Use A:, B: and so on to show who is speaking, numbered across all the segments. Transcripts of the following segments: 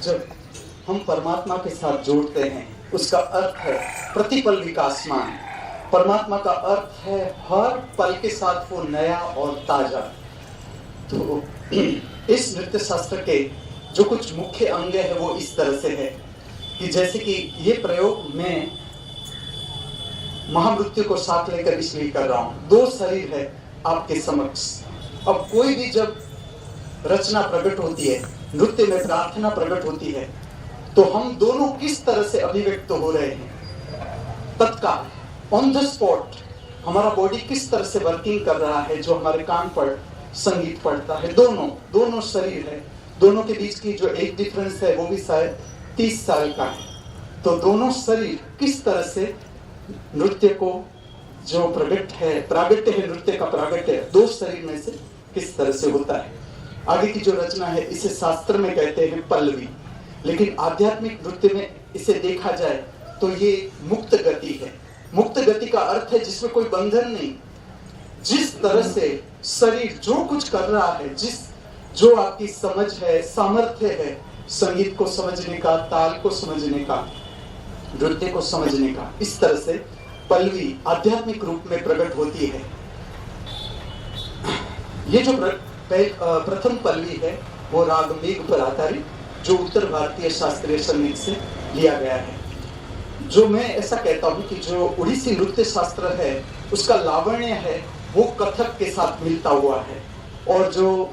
A: जब हम परमात्मा के साथ जोड़ते हैं, उसका अर्थ है प्रतिपल विकासमान। परमात्मा का अर्थ है हर पल के साथ वो नया और ताजा। तो इस नृत्य शास्त्र के जो कुछ मुख्य अंग है वो इस तरह से है कि जैसे कि ये प्रयोग मैं महामृत्यु को साथ लेकर इसलिए कर रहा हूं। दो शरीर है आपके समक्ष। अब कोई भी जब रचना प्रकट होती है, नृत्य में प्रार्थना प्रकट होती है, तो हम दोनों किस तरह से अभिव्यक्त हो रहे हैं तत्काल, ऑन द स्पॉट हमारा बॉडी किस तरह से वर्किंग कर रहा है, जो हमारे कान पर संगीत पड़ता है। दोनों शरीर है, दोनों के बीच की जो एक डिफरेंस है वो भी शायद 30 साल का है। तो दोनों शरीर किस तरह से नृत्य को जो प्रागट्य है नृत्य का प्रागट्य दो शरीर में से किस तरह से होता है। आगे की जो रचना है इसे शास्त्र में कहते हैं पल्लवी, लेकिन आध्यात्मिक नृत्य में इसे देखा जाए तो ये मुक्त गति है। मुक्त गति का अर्थ है जिसमें कोई बंधन नहीं। जिस तरह से शरीर जो कुछ कर रहा है, जो आपकी समझ है, सामर्थ्य है, संगीत को समझने का, ताल को समझने का, नृत्य को समझने का, इस तरह से पल्लवी आध्यात्मिक रूप में प्रकट होती है। ये जो प्रथम पल्लवी है वो राग मेघ पर आधारित, जो उत्तर भारतीय शास्त्रीय संगीत से लिया गया है। जो मैं ऐसा कहता हूँ कि जो उड़ीसी नृत्य शास्त्र है उसका लावण्य है वो कथक के साथ मिलता हुआ है, और जो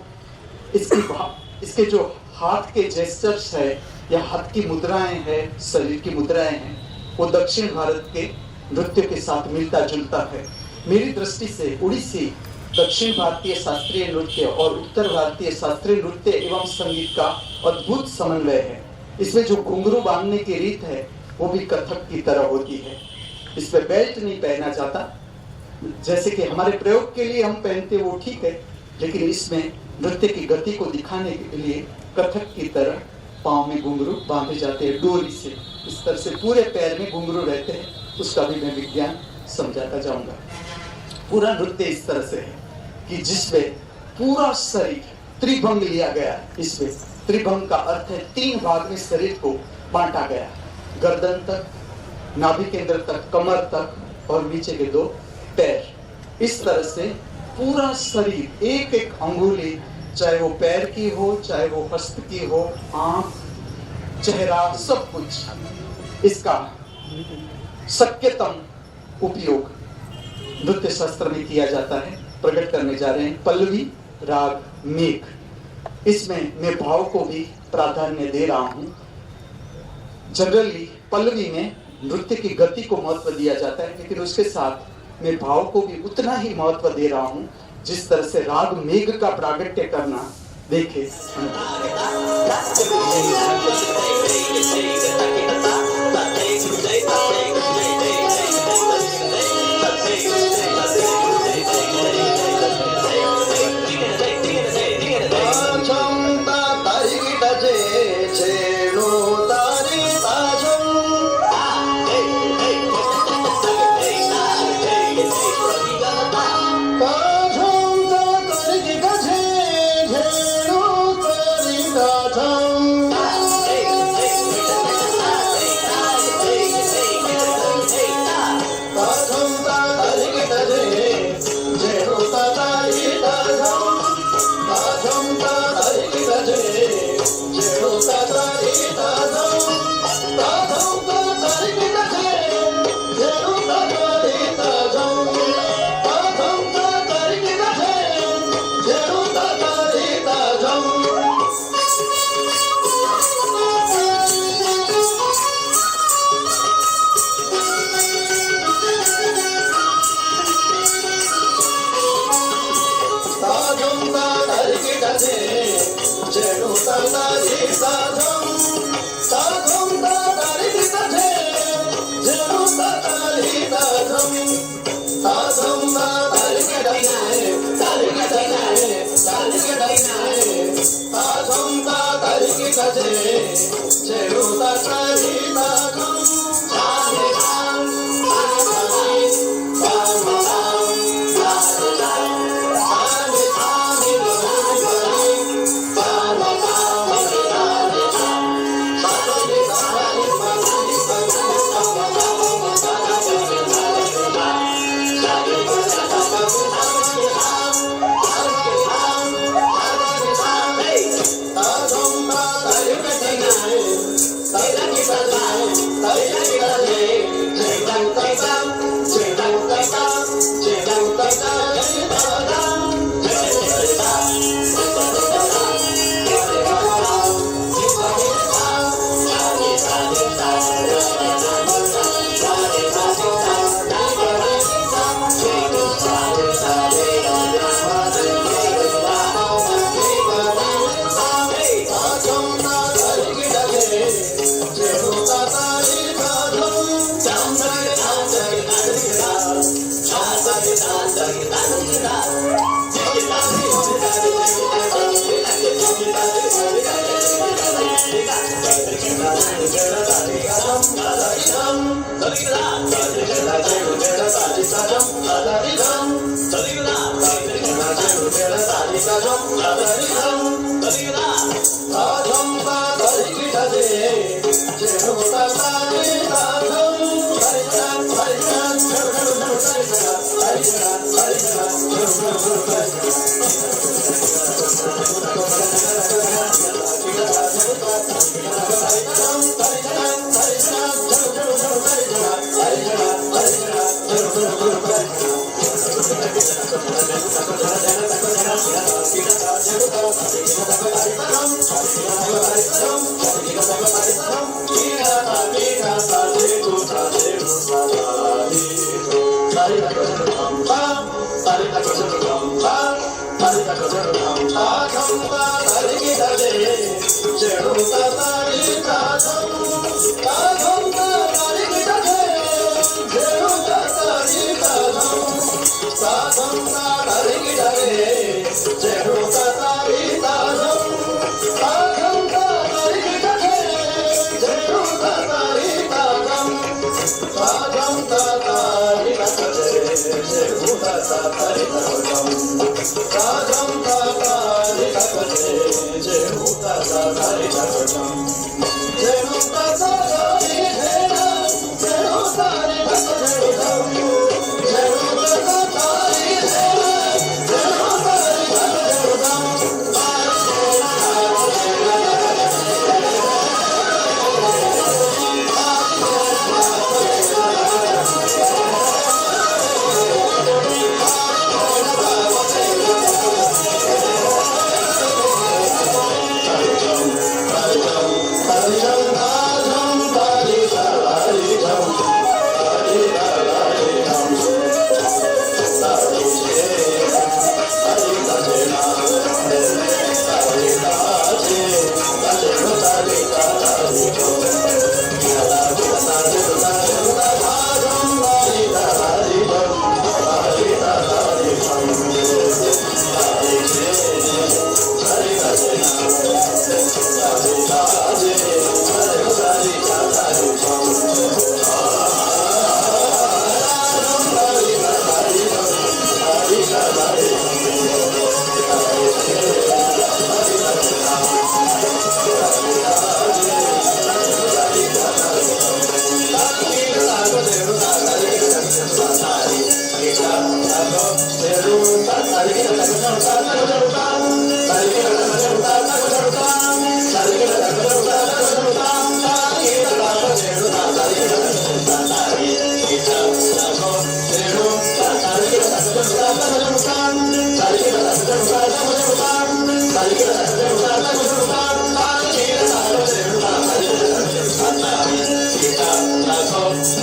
A: इसके जो हाथ के जेस्चर्स है या हाथ की मुद्राएं हैं, शरीर की मुद्राएं हैं, वो दक्षिण भारत के नृत्य के साथ मिलता जुलता है। मेरी दृष्टि से उड़ीसी दक्षिण भारतीय शास्त्रीय नृत्य और उत्तर भारतीय शास्त्रीय नृत्य एवं संगीत का अद्भुत समन्वय है। इसमें जो घुंघरू बांधने की रीत है वो भी कथक की तरह होती है। इसमें बेल्ट नहीं पहना जाता, जैसे कि हमारे प्रयोग के लिए हम पहनते वो ठीक है, लेकिन इसमें नृत्य की गति को दिखाने के लिए कथक की तरह पाँव में घुंघरू बांधे जाते हैं डोरी से। इस तरह से पूरे पैर में घुंघरू रहते हैं, उसका भी मैं विज्ञान समझाता जाऊंगा। पूरा नृत्य इस तरह से है कि जिसमें पूरा शरीर त्रिभंग लिया गया। इसमें त्रिभंग का अर्थ है 3 भाग में शरीर को बांटा गया, गर्दन तक, नाभि केंद्र तक, कमर तक और नीचे के 2 पैर। इस तरह से पूरा शरीर एक एक अंगुली, चाहे वो पैर की हो, चाहे वो हस्त की हो, आंख, चेहरा, सब कुछ, इसका शक्यतम उपयोग नृत्य शास्त्र में किया जाता है। प्रकट करने जा रहे हैं पल्लवी राग मेघ। इसमें मैं भाव को भी प्राधान्य दे रहा हूँ। जनरली पल्लवी में नृत्य की गति को महत्व दिया जाता है, लेकिन उसके साथ मैं भाव को भी उतना ही महत्व दे रहा हूँ जिस तरह से राग मेघ का प्रागट्य करना देखे।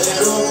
B: Pero